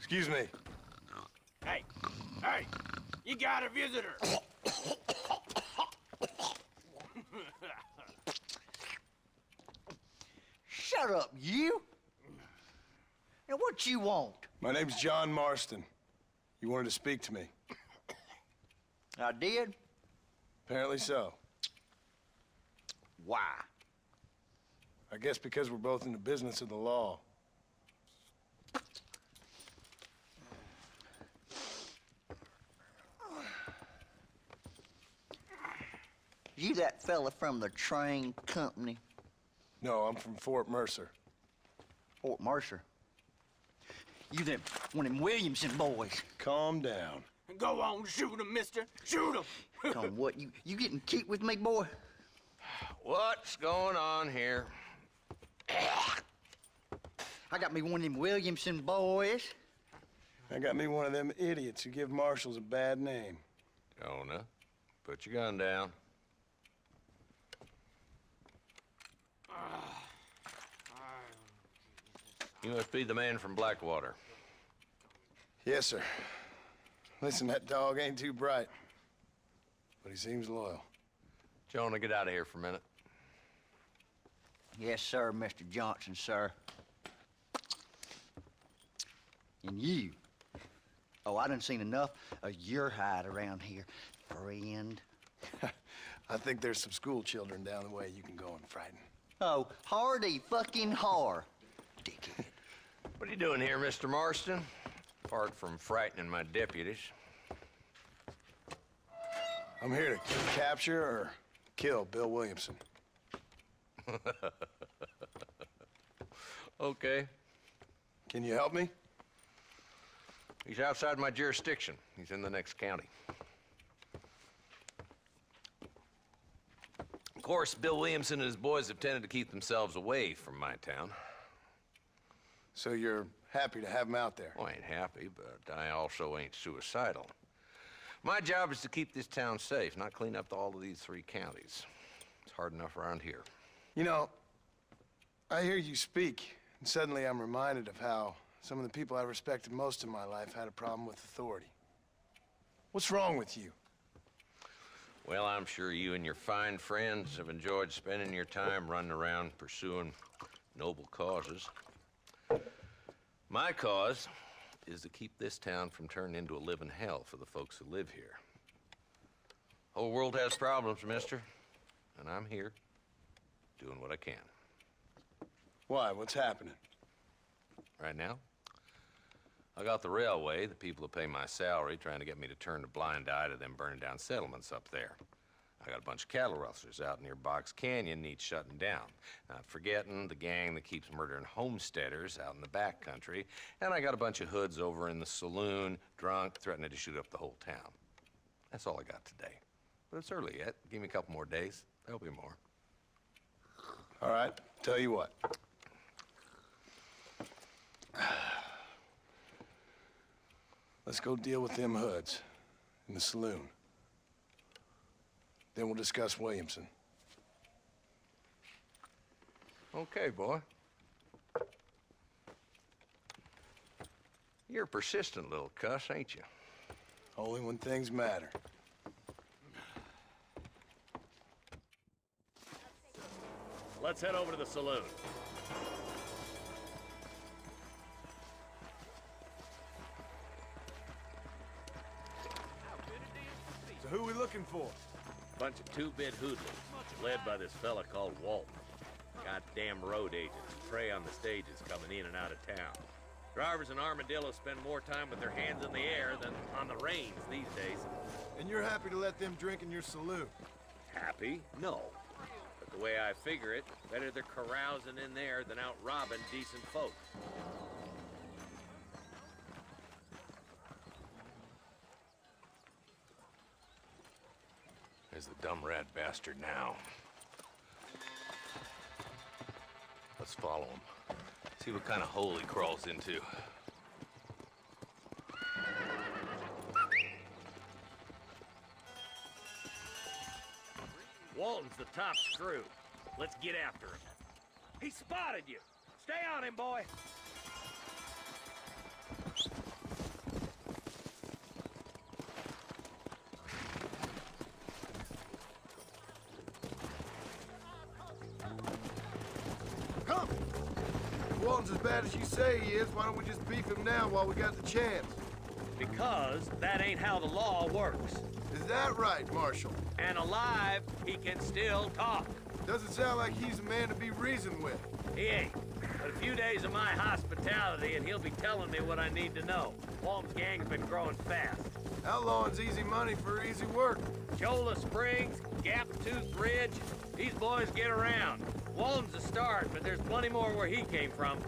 Excuse me. Hey, hey, you got a visitor. Shut up, you! Now, what you want? My name's John Marston. You wanted to speak to me. I did? Apparently so. Why? I guess because we're both in the business of the law. You that fella from the train company? No, I'm from Fort Mercer. Fort Mercer? You them one of them Williamson boys? Calm down. Go on, shoot him, mister. Shoot him. Come on, what, you getting cute with me, boy? What's going on here? I got me one of them Williamson boys. I got me one of them idiots who give marshals a bad name. Jonah, put your gun down. You must be the man from Blackwater. Yes, sir. Listen, that dog ain't too bright, but he seems loyal. Jonah, get out of here for a minute. Yes, sir, Mr. Johnson, sir. And you. Oh, I done seen enough of your hide around here, friend. I think there's some school children down the way you can go and frighten. Oh, hardy fucking har, dickhead. What are you doing here, Mr. Marston? Apart from frightening my deputies. I'm here to capture or kill Bill Williamson. Okay. Can you help me? He's outside my jurisdiction. He's in the next county. Of course, Bill Williamson and his boys have tended to keep themselves away from my town. So you're happy to have him out there? Well, I ain't happy, but I also ain't suicidal. My job is to keep this town safe, not clean up all of these 3 counties. It's hard enough around here. You know, I hear you speak, and suddenly I'm reminded of how some of the people I respected most in my life had a problem with authority. What's wrong with you? Well, I'm sure you and your fine friends have enjoyed spending your time running around pursuing noble causes. My cause is to keep this town from turning into a living hell for the folks who live here. Whole world has problems, mister, and I'm here doing what I can. Why? What's happening? Right now, I got the railway, the people who pay my salary, trying to get me to turn a blind eye to them burning down settlements up there. I got a bunch of cattle rustlers out near Box Canyon needs shutting down. Not forgetting the gang that keeps murdering homesteaders out in the back country. And I got a bunch of hoods over in the saloon, drunk, threatening to shoot up the whole town. That's all I got today. But it's early yet. Give me a couple more days. There'll be more. All right, tell you what. Let's go deal with them hoods in the saloon. Then we'll discuss Williamson. Okay, boy. You're a persistent little cuss, ain't you? Only when things matter. Let's head over to the saloon. So who are we looking for? Bunch of two-bit hoodlums, led by this fella called Walton. Goddamn road agents prey on the stages coming in and out of town. Drivers in Armadillo spend more time with their hands in the air than on the reins these days. And you're happy to let them drink in your saloon? Happy? No. But the way I figure it, better they're carousing in there than out robbing decent folk. There's the dumb rat bastard now. Let's follow him. See what kind of hole he crawls into. Walton's the top screw. Let's get after him. He spotted you. Stay on him, boy. Walton's as bad as you say he is, why don't we just beef him now while we got the chance? Because that ain't how the law works. Is that right, Marshal? And alive, he can still talk. Doesn't sound like he's a man to be reasoned with. He ain't. But a few days of my hospitality and he'll be telling me what I need to know. Walton's gang's been growing fast. Outlawing's easy money for easy work. Cholla Springs, Gap Tooth Ridge, these boys get around. Walton's a start, but there's plenty more where he came from.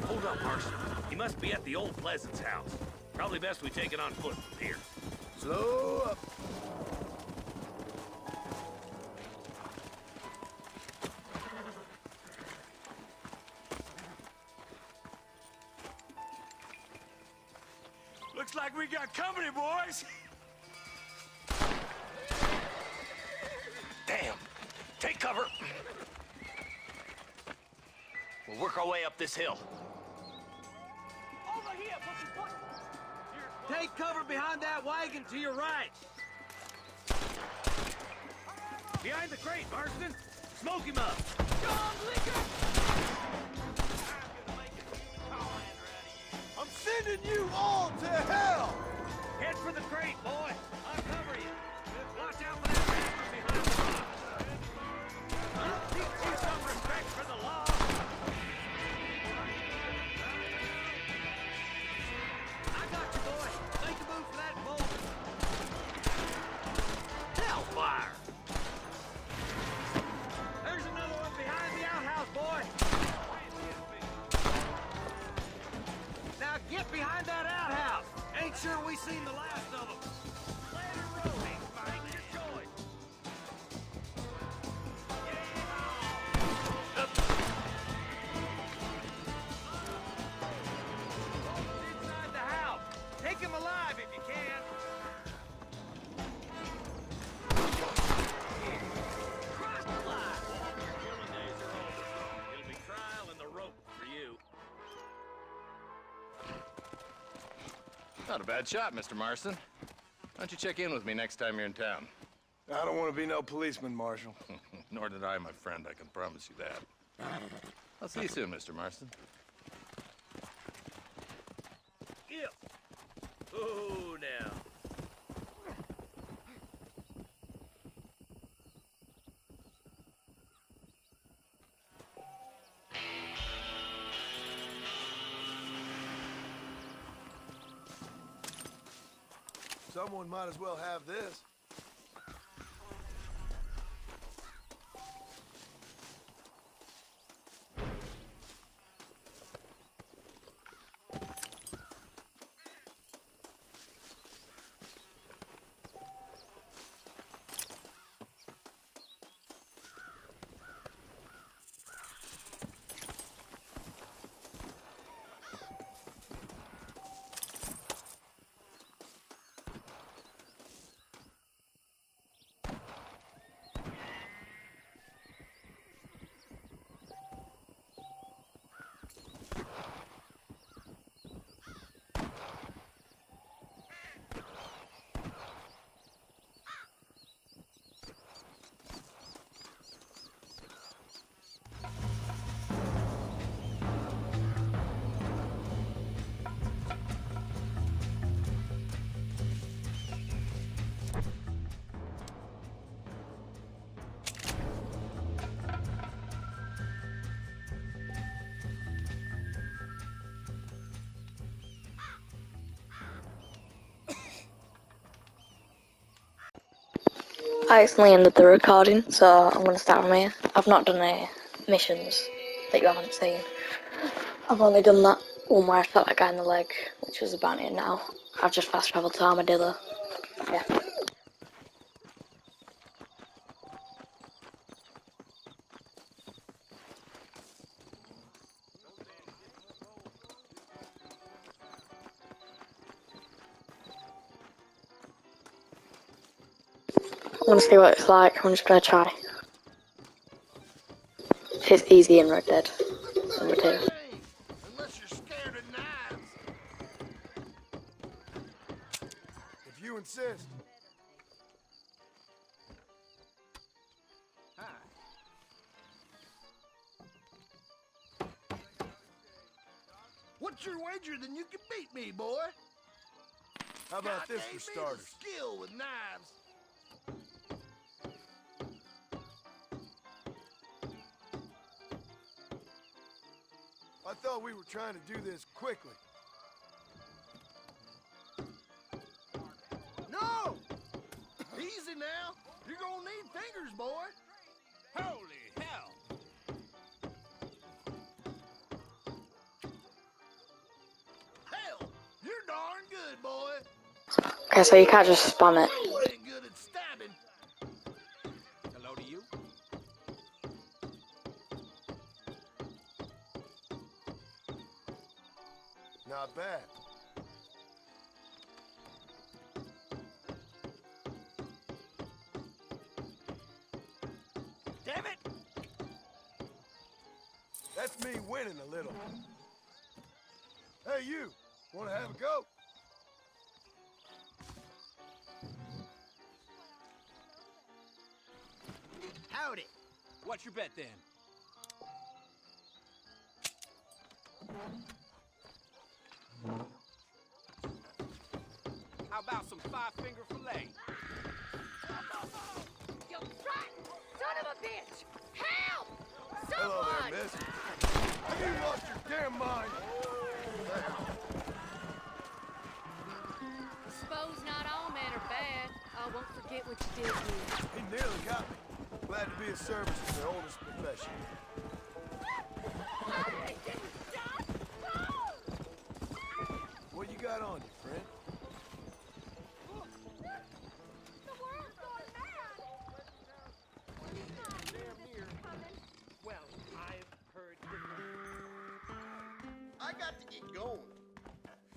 Hold up, Marshal. He must be at the old Pleasance house. Probably best we take it on foot from here. Slow up. Looks like we got company, boys. Damn! Take cover! We'll work our way up this hill. Over here, Take cover behind that wagon to your right. Behind the crate, Marston. Smoke him up. I'm sending you all to hell! Head for the crate, boy. I'll cover you. Watch out for that rapper behind the rock. Teach you some respect for the law. I got you, boy. Make a move for that boulder. Hellfire! There's another one behind the outhouse, boy. Now get behind that outhouse. Ain't sure we seen the last of them. Land or road, make your choice. Inside the house. Take him alive if you can. Cross the line. Your killing days are over. It'll be trial and the rope for you. Not a bad shot, Mr. Marston. Why don't you check in with me next time you're in town? I don't want to be no policeman, Marshal. Nor did I, my friend. I can promise you that. I'll see you soon, Mr. Marston. Yep. Oh, now. Someone might as well have this. I accidentally ended the recording, so I'm going to start from here. I've not done any missions that you haven't seen. I've only done that one where I shot that guy in the leg, which was about it now. I've just fast travelled to Armadillo. Yeah. I'm gonna see what it's like. I'm just gonna try. It's easy in Red Dead. Number 2. Unless you're scared of knives. If you insist. What's your wager? Then you can beat me, boy. How about God this gave for me starters? the skill with knives. I thought we were trying to do this quickly. No! Easy now. You're gonna need fingers, boy. Holy hell! Hell, you're darn good, boy. Okay, so you can't just spam it. You ain't good at stabbing. Hello to you. Not bad. Damn it! That's me winning a little. Hey, you. Want to have a go? Howdy. What's your bet then? How about some five-finger fillet? You rotten son of a bitch! Help! Hello Someone! there, miss. Have you lost your damn mind? Suppose not all men are bad. I won't forget what you did here. He nearly got me. Glad to be of service to the oldest profession. What you got on you, friend? The world's going mad! Well, I've heard I got to get going.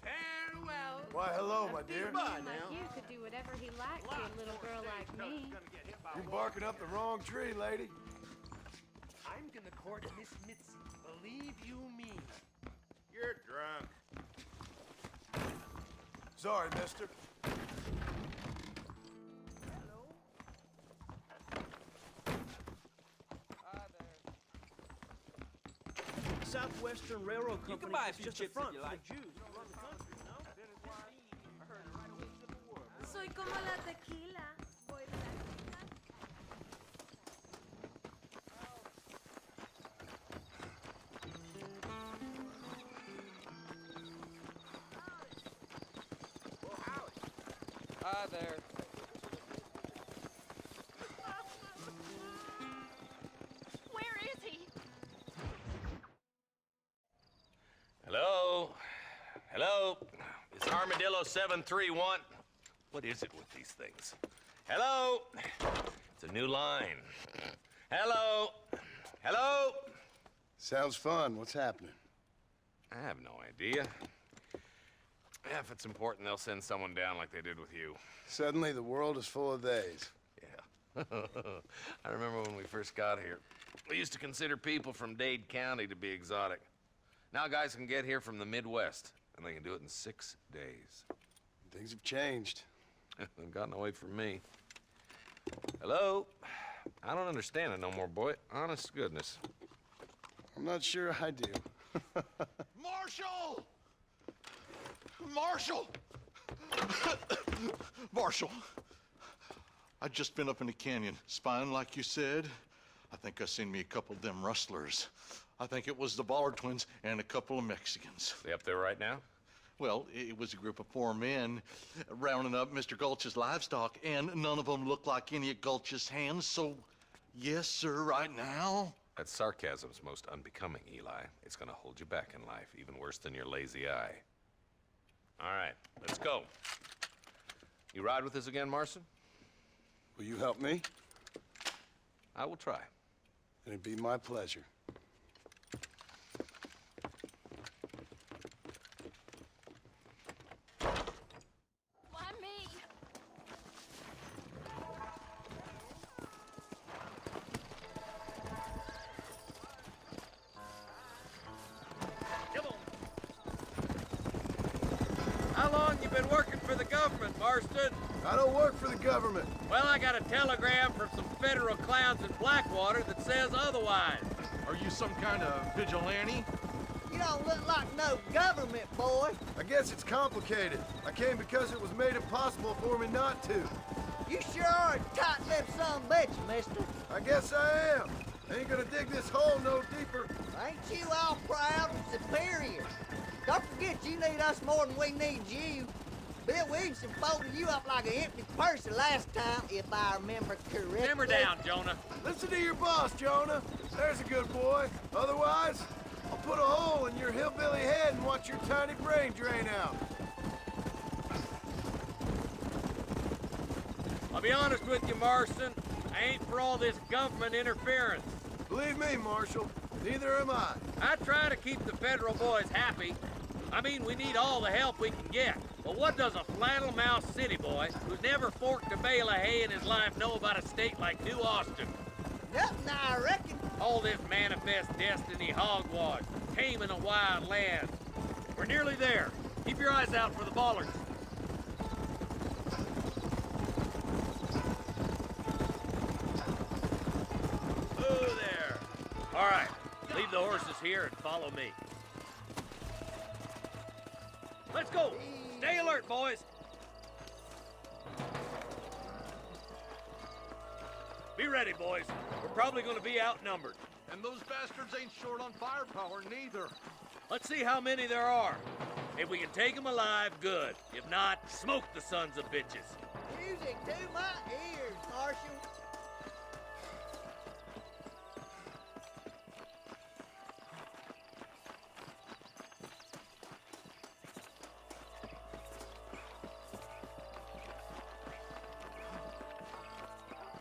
farewell. Why, hello, my dear. Bye Like now. you could do whatever he liked to a little girl like me. You're barking up the wrong tree, lady. I'm gonna court Miss Mitzi. Believe you me. You're drunk. Sorry, mister. Southwestern Railroad Company. You can buy a is few just chips a front if you for like. the Jews. Soy como la tequila. Voy de la tequila. Hi there. Where is he? Hello? Hello? It's Armadillo 731. What is it with these things? Hello? It's a new line. Hello? Hello? Sounds fun. What's happening? I have no idea. If it's important, they'll send someone down like they did with you. Suddenly, the world is full of theys. Yeah. I remember when we first got here. We used to consider people from Dade County to be exotic. Now guys can get here from the Midwest, and they can do it in 6 days. Things have changed. They've gotten away from me. Hello? I don't understand it no more, boy. Honest to goodness. I'm not sure I do. Marshall! Marshall! Marshall! I just been up in the canyon, spying like you said. I think I seen me a couple of them rustlers. I think it was the Ballard twins and a couple of Mexicans. They up there right now? Well, it was a group of 4 men rounding up Mr. Gulch's livestock, and none of them looked like any of Gulch's hands, so yes, sir, right now. That sarcasm's most unbecoming, Eli. It's gonna hold you back in life, even worse than your lazy eye. All right, let's go. You ride with us again, Marson? Will you help me? I will try. It'd be my pleasure. Why me? How long you been working for the government, Marston? I don't work for the government. Well, I got a telegram from some federal clowns in Blackwater that says otherwise. Are you some kind of vigilante? You don't look like no government, boy. I guess it's complicated. I came because it was made impossible for me not to. You sure are a tight-lipped son of a bitch, mister. I guess I am. Ain't gonna dig this hole no deeper. Ain't you all proud and superior? Don't forget you need us more than we need you. Bill Williamson folded you up like an empty purse the last time, if I remember correctly. Simmer down, Jonah. Listen to your boss, Jonah. There's a good boy. Otherwise, I'll put a hole in your hillbilly head and watch your tiny brain drain out. I'll be honest with you, Marston. I ain't for all this government interference. Believe me, Marshal, neither am I. I try to keep the federal boys happy. I mean, we need all the help we can get. But what does a flannel-mouthed city boy who's never forked a bale of hay in his life know about a state like New Austin? Nothing, I reckon. All this manifest destiny hogwash, taming a wild land. We're nearly there. Keep your eyes out for the bollards. Oh, there. All right, leave the horses here and follow me. Let's go. Stay alert, boys. Be ready, boys. We're probably going to be outnumbered. And those bastards ain't short on firepower, neither. Let's see how many there are. If we can take them alive, good. If not, smoke the sons of bitches. Music to my ears, Marshal.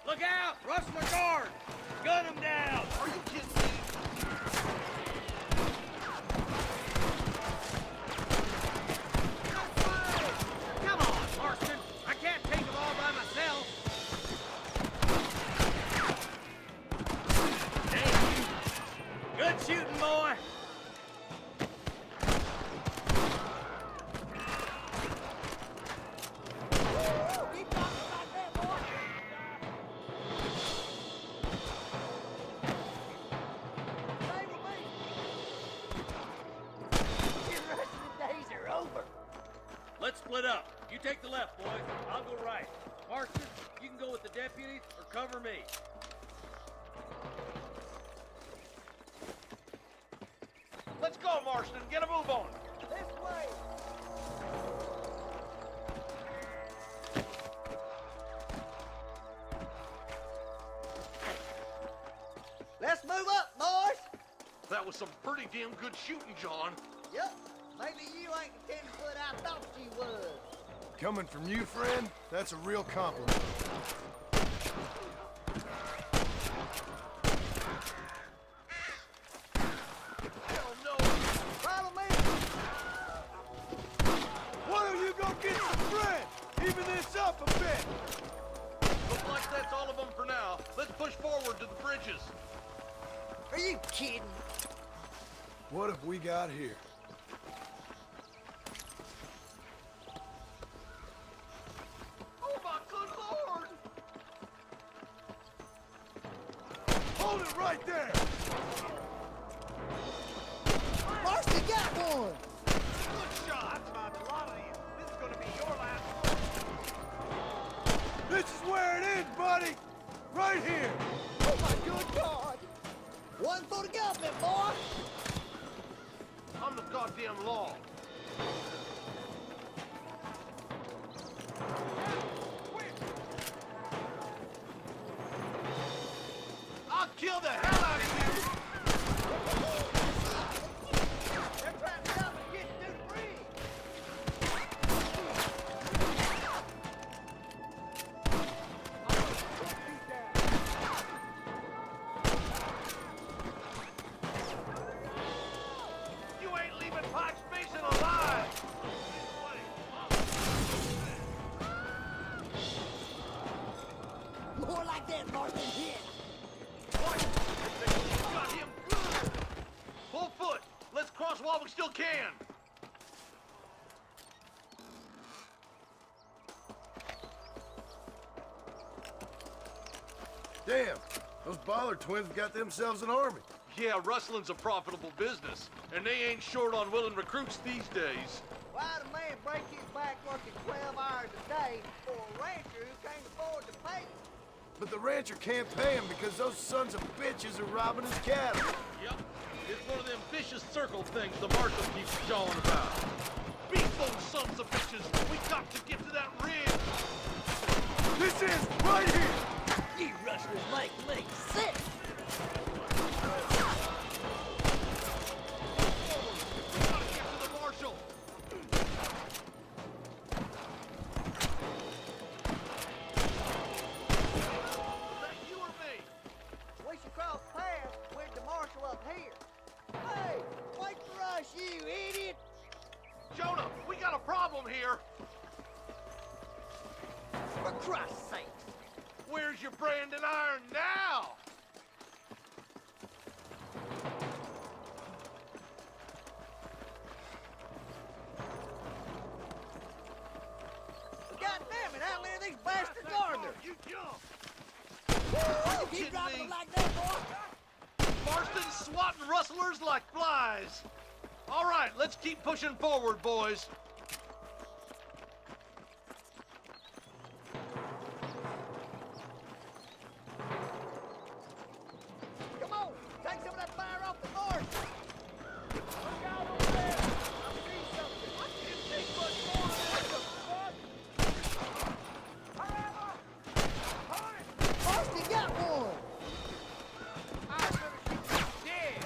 Look out! Rustler guard! Gun them down! Are you kidding me? Come on, Marston! I can't take them all by myself! Damn. Good shooting, boy! Keep talking like that, boy. Stay with me. The rest of the days are over. Let's split up. You take the left, boys. I'll go right. Marston, you can go with the deputies or cover me. Let's go, Marston. Get a move on. This way. Let's move up, boys. That was some pretty damn good shooting, John. Yep. Maybe you ain't the 10-foot I thought you was. Coming from you, friend, that's a real compliment. Hell no. Follow me. Why don't you go get some friend? Even this up a bit. Looks like that's all of them for now. Let's push forward to the bridges. Are you kidding? What have we got here? Oh my good lord! Hold it right there! Marcy got one. Good shot. That's about a lot of these. This is gonna be your last one. This is where it ends, buddy! Right here! Oh my good God. One for the government, boy. I'm the goddamn law. I'll kill the hell out of you! They're trying to stop us getting through the bridge. You ain't leaving Potts Basin alive. More like that, Martin. Here. Got him good! Full foot! Let's cross while we still can! Damn, those Ballard twins got themselves an army. Yeah, rustling's a profitable business, and they ain't short on willing recruits these days. Why'd a man break his back working 12 hours a day for a rancher who can't afford to pay him? But the rancher can't pay him because those sons of bitches are robbing his cattle. Yep. It's one of them vicious circle things the marshal keeps jawing about. Beat those sons of bitches! We got to get to that ridge! This is right here! You rustlers make me sick! We gotta get to the marshal! Is that you or me? We should cross paths with the marshal up here. Hey, wait for us, you idiot! Jonah, we got a problem here! For Christ's sake! Where's your branding iron now? God damn it, how many of these bastards are there? You jump! Woo! kidding Keep dropping me? them like that, boy! Marston's swatting rustlers like flies. All right, let's keep pushing forward, boys. Come on, take some of that fire off the marsh! Look out over there! I see something! I can't see much more than that! Marston got one! I better keep you dead.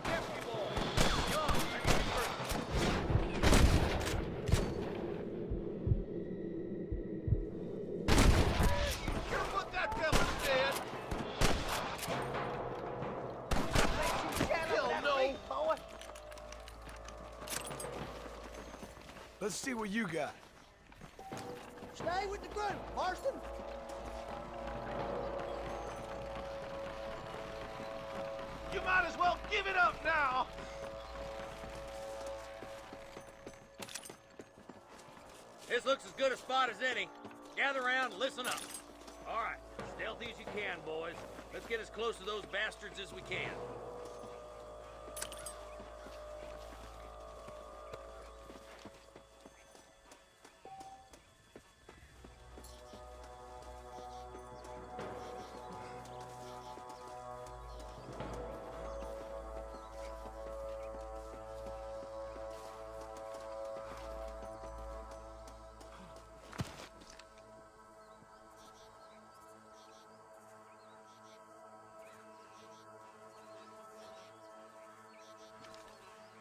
Deputy boy, young, Sure put that fella's dead. Hell no. Boy. Let's see what you got. Stay with the group, Marston! You might as well give it up now. This looks as good a spot as any. Gather around and listen up. All right, stealthy as you can, boys. Let's get as close to those bastards as we can.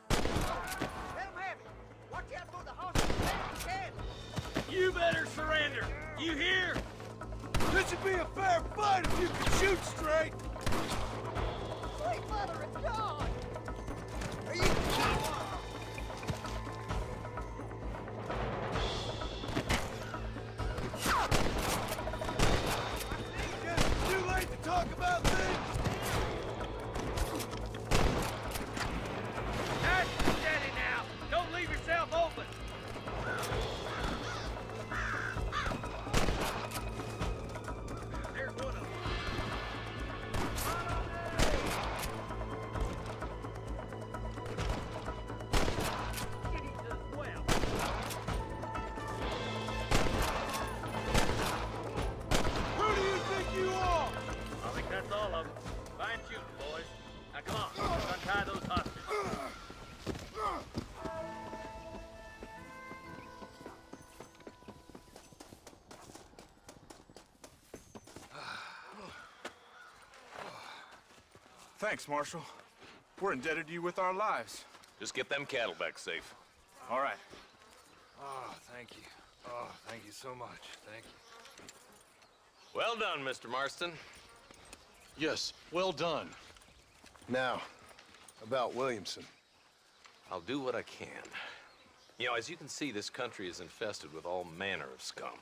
Let them have it! Watch out for the horses and cattle! You better surrender. You hear? This should be a fair fight if you can shoot straight. Sweet mother of God! Are you... Guess it's too late to talk about things. That's steady now. Don't leave yourself open. There's one of them. Get him to the well. Who do you think you are? I think that's all of them. Fine shooting, boys. Now come on, let's untie those hostages. Thanks, Marshal. We're indebted to you with our lives. Just get them cattle back safe. All right. Oh, thank you. Oh, thank you so much. Thank you. Well done, Mr. Marston. Yes, well done. Now, about Williamson. I'll do what I can. You know, as you can see, this country is infested with all manner of scum.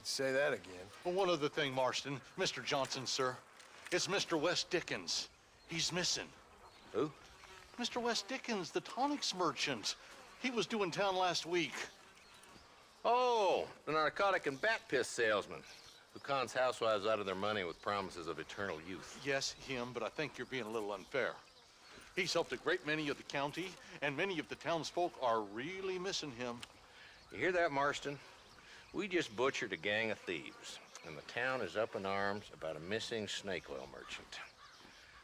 Say that again. Well, one other thing, Marston. Mr. Johnson, sir. It's Mr. West Dickens. He's missing. Who? Mr. West Dickens, the tonics merchant. He was due in town last week. Oh, the narcotic and bat piss salesman who cons housewives out of their money with promises of eternal youth. Yes, him, but I think you're being a little unfair. He's helped a great many of the county, and many of the townsfolk are really missing him. You hear that, Marston? We just butchered a gang of thieves, and the town is up in arms about a missing snake oil merchant.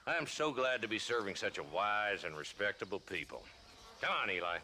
I am so glad to be serving such a wise and respectable people. Come on, Eli.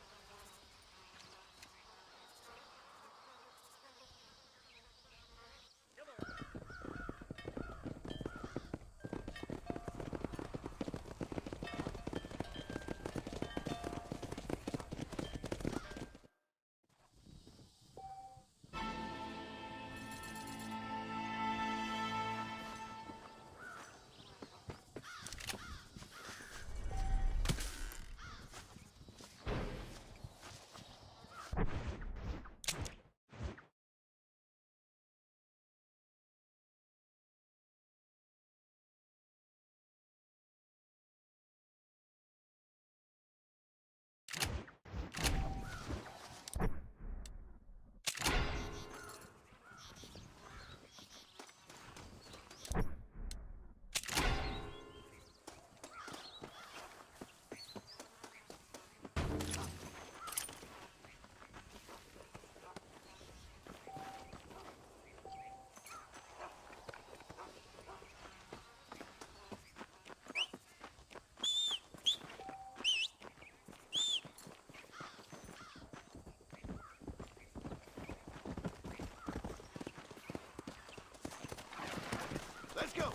Let's go.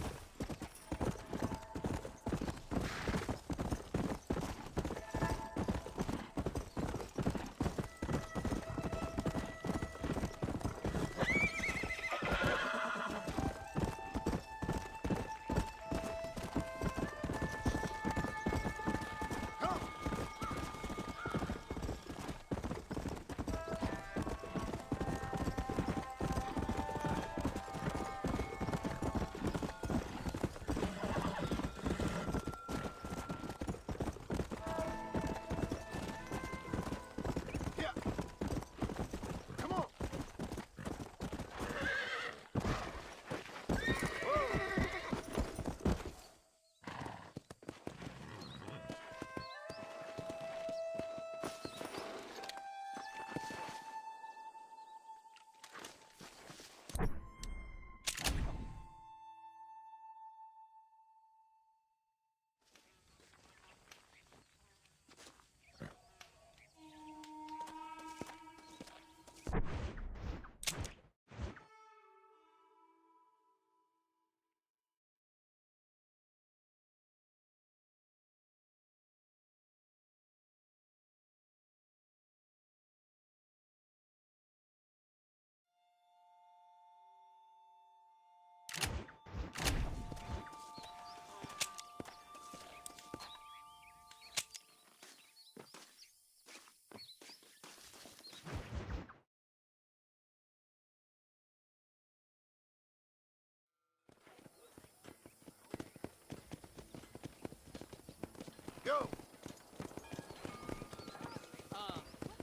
Go!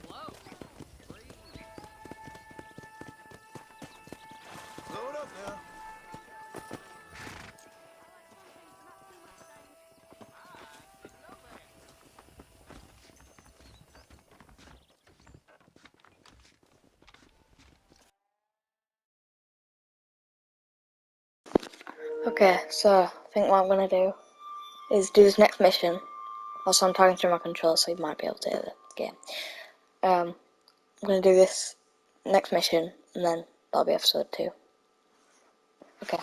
Whoa. Load up now. Okay, so I think what I'm gonna do is do this next mission. Also, I'm talking through my controller, so you might be able to hear the game. I'm gonna do this next mission, and then that'll be episode 2. Okay.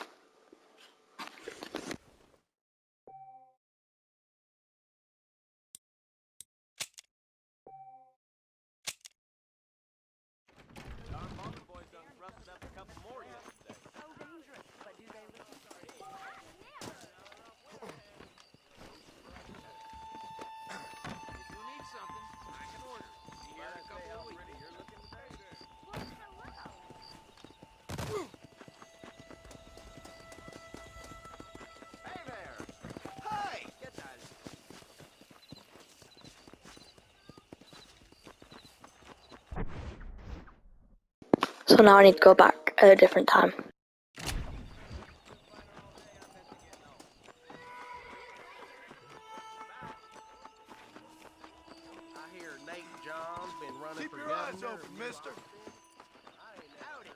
So now I need to go back at a different time. I hear Nate John's been running Keep for your eyes governor. open, mister. Howdy.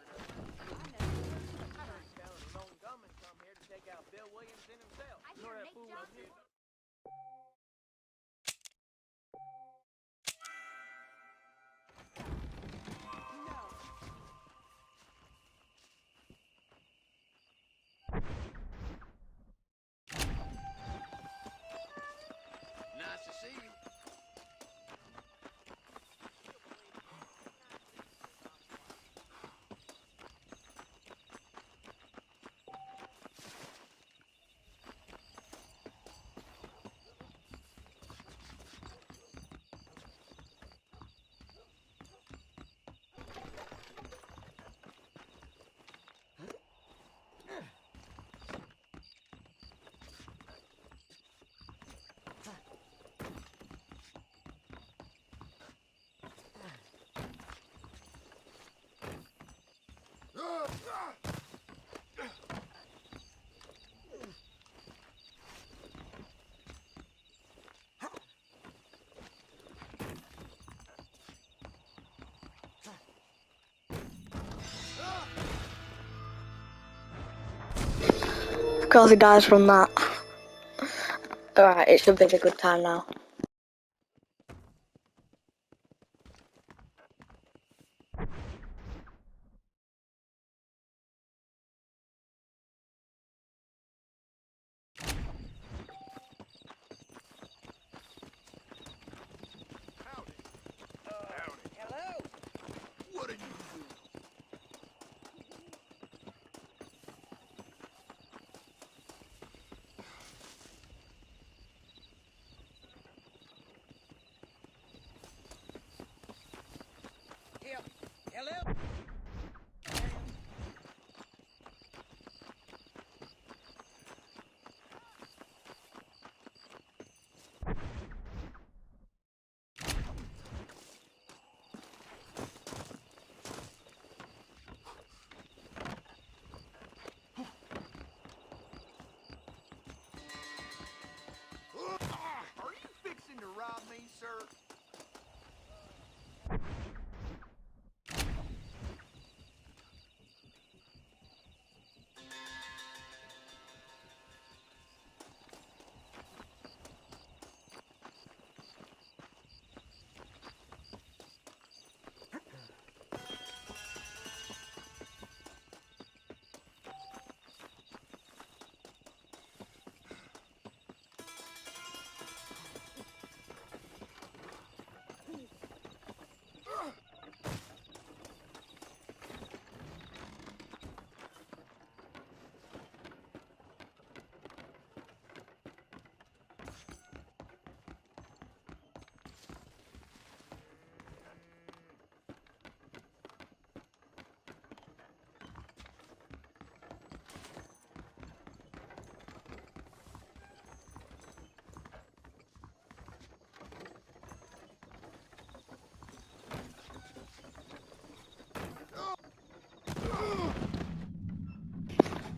I heard Felon Lone Gunman come here to take out Bill Williamson himself. I hear Nate Johnson. Nice to see you. Of course he dies from that. Alright, it should be a good time now. Hello. What are you Hello. Are you fixing to rob me, sir?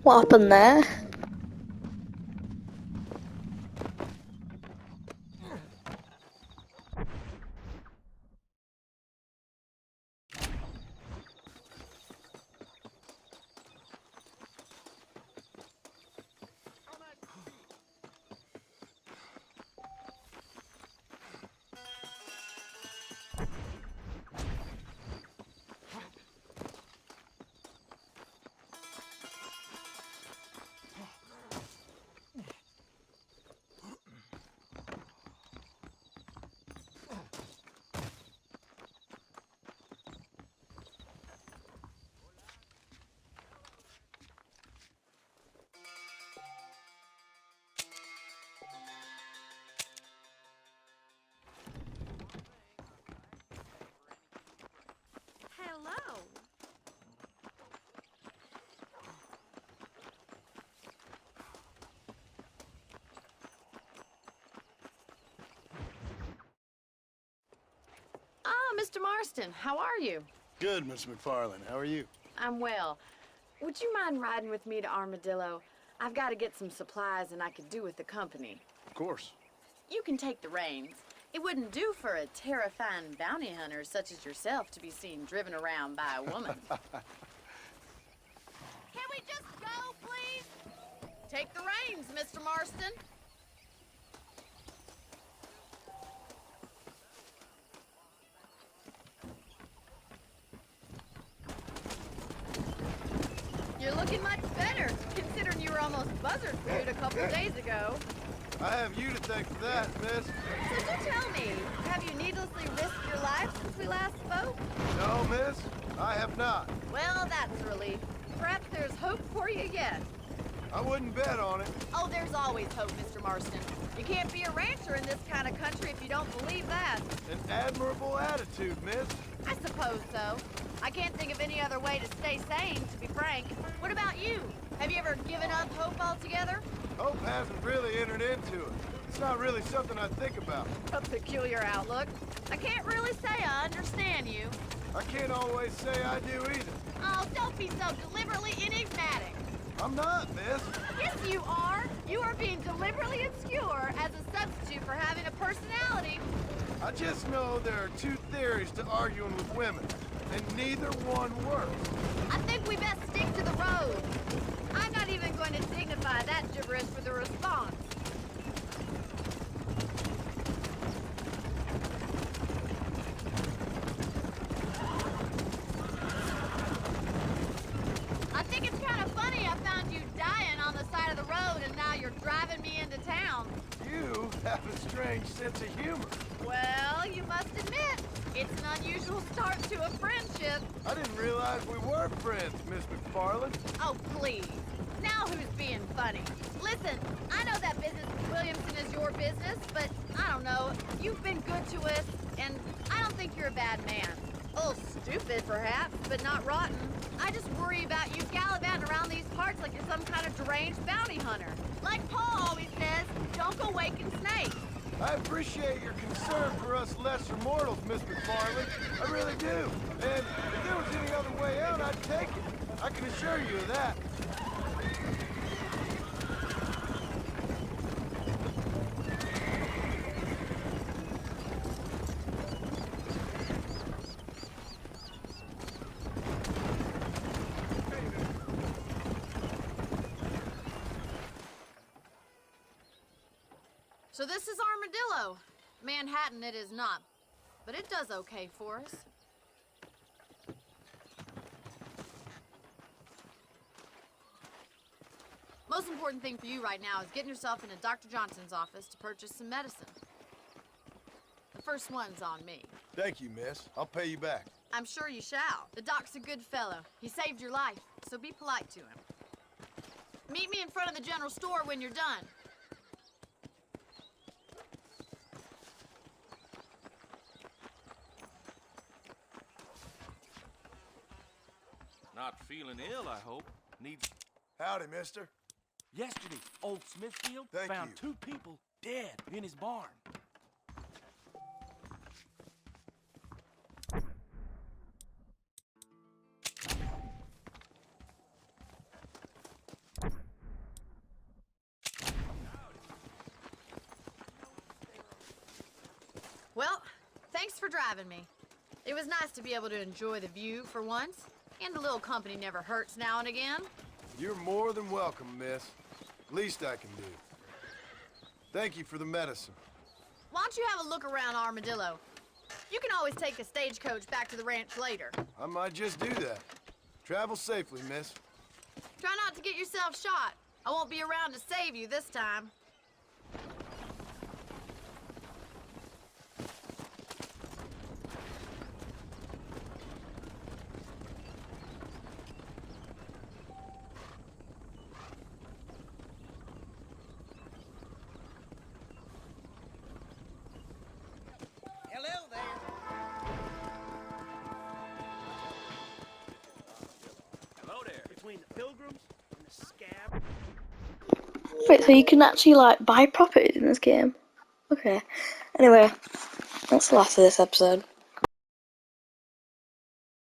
What happened there? Hello. Ah, Mr. Marston, how are you? Good, Miss McFarland. How are you? I'm well. Would you mind riding with me to Armadillo? I've got to get some supplies and I could do with the company. Of course. You can take the reins. It wouldn't do for a terrifying bounty hunter such as yourself to be seen driven around by a woman. Can we just go, please? Take the reins, Mr. Marston. You're looking much better, considering you were almost buzzard food a couple days ago. I have you to thank for that, miss. So do tell me, have you needlessly risked your life since we last spoke? No, miss, I have not. Well, that's a relief. Perhaps there's hope for you yet. I wouldn't bet on it. Oh, there's always hope, Mr. Marston. You can't be a rancher in this kind of country if you don't believe that. An admirable attitude, miss. I suppose so. I can't think of any other way to stay sane, to be frank. What about you? Have you ever given up hope altogether? Hope hasn't really entered into it. It's not really something I think about. A peculiar outlook. I can't really say I understand you. I can't always say I do either. Oh, don't be so deliberately enigmatic. I'm not, miss. Yes, you are. You are being deliberately obscure as a substitute for having a personality. I just know there are two theories to arguing with women, and neither one works. I think we best stick to the road. I'm not even going to dignify that gibberish with a response. I think it's kind of funny I found you dying on the side of the road and now you're driving me into town. You have a strange sense of humor. Well, you must admit, it's an unusual start to a friendship. I didn't realize we were friends, Miss McFarland. Oh, please. Now who's being funny? Listen, I know that business with Williamson is your business, but I don't know. You've been good to us, and I don't think you're a bad man. A little stupid, perhaps, but not rotten. I just worry about you gallivanting around these parts like you're some kind of deranged bounty hunter. Like Paul always says, don't go waking snakes. I appreciate your concern for us lesser mortals, Miss McFarland. I really do. And if there was any other way out, I'd take it. I can assure you of that. So this is Armadillo. Manhattan it is not, but it does okay for us. Most important thing for you right now is getting yourself into Dr. Johnson's office to purchase some medicine. The first one's on me. Thank you, miss. I'll pay you back. I'm sure you shall. The doc's a good fellow. He saved your life, so be polite to him. Meet me in front of the general store when you're done. Not feeling ill, I hope. Needs... Howdy, mister. Yesterday, old Smithfield Thank found you. 2 people dead in his barn. Well, thanks for driving me. It was nice to be able to enjoy the view for once, and a little company never hurts now and again. You're more than welcome, miss. Least I can do. Thank you for the medicine. Why don't you have a look around Armadillo? You can always take a stagecoach back to the ranch later. I might just do that. Travel safely, miss. Try not to get yourself shot. I won't be around to save you this time. Hello there. Hello there. Between the pilgrims and the scab. Wait, so you can actually like buy properties in this game? Okay. Anyway, that's the last of this episode.